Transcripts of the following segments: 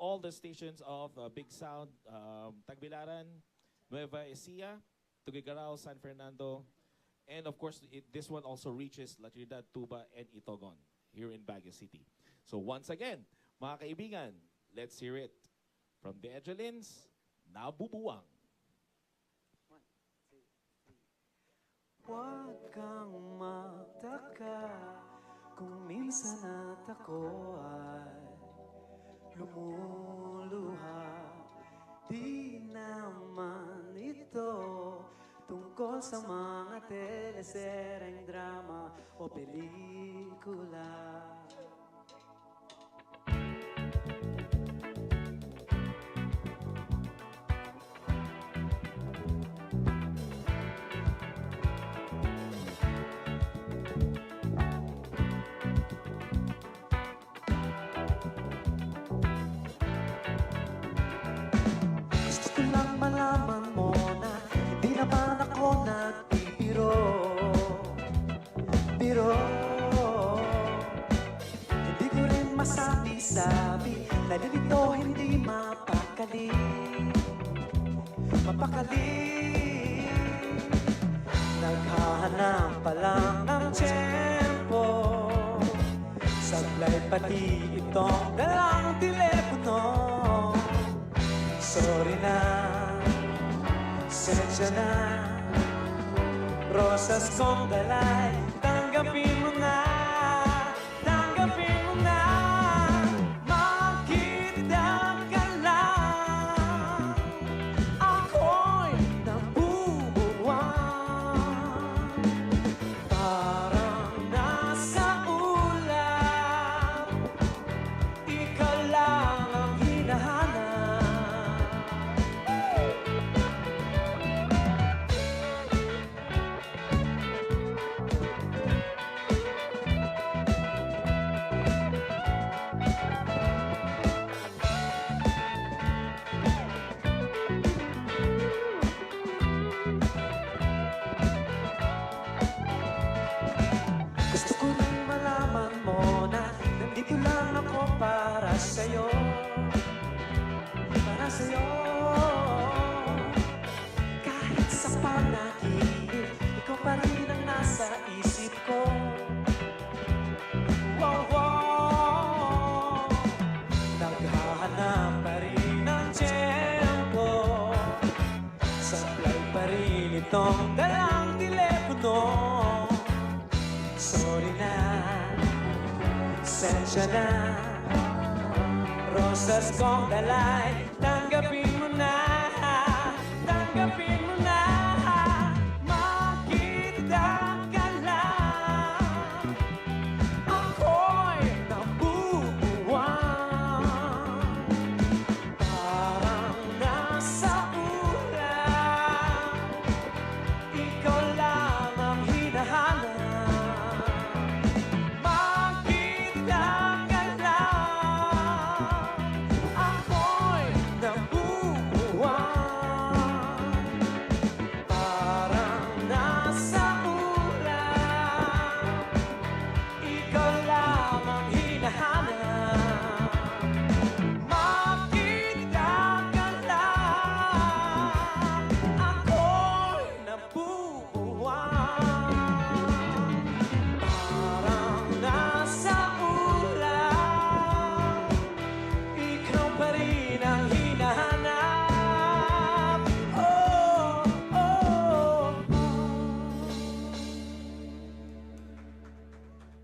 all the stations of Big Sound, Tagbilaran, Nueva Ecija, Tuguegarao, San Fernando, and of course, this one also reaches La Trinidad, Tuba, and Itogon here in Baguio City. So once again, mga kaibigan, let's hear it from the Edgelins, Nabubuwang. Huwag kang magtaka kung minsan at ako ay lumuluha. Di naman ito tungkol sa mga telesereng drama o pelikula. Malaman mo na hindi naman ako nagbibiro. Hindi ko rin masabi-sabi, nalilito hindi mapakali. Naghahanap pa lang ng tiyempo, sablay pati itong dalang telepono. Sorry na, sensya na, rosas kong dalay, tanggapin mo na, tanggapin mo na. Makita ka lang, ako'y nabubuwang, parang nasa ulap, ikaw lang ang hinahanap. Gusto ko nang malaman mo na nandito lang ako para sa'yo, para sa'yo. Kahit sa panaginip, ikaw pa rin ang nasa isip ko. Naghahanap pa rin ng tiyempo, sablay pa rin itong dalang telepono. Sorry na, sensya na, rosas kong dalay, tanggapin mo na, tanggapin mo na. Makita ka lang, ako'y nabubuwang, parang nasa ulap, ikaw lang ang hinahanap.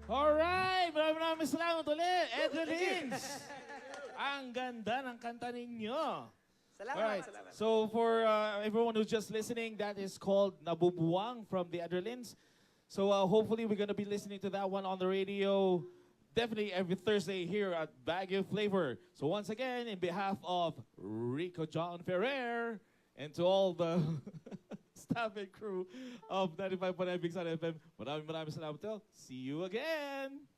Alright! Maraming salamat ulit, Edgelins! Ang ganda ng kanta ninyo. Salamat, Alright, salamat. so for everyone who's just listening, that is called Nabubuwang from the Edgelins. So hopefully we're gonna be listening to that one on the radio definitely every Thursday here at Baguio Flavor. So once again, in behalf of Rico John Ferrer and to all the staff and crew of 95.9 Big Sound FM, maraming salamat. See you again!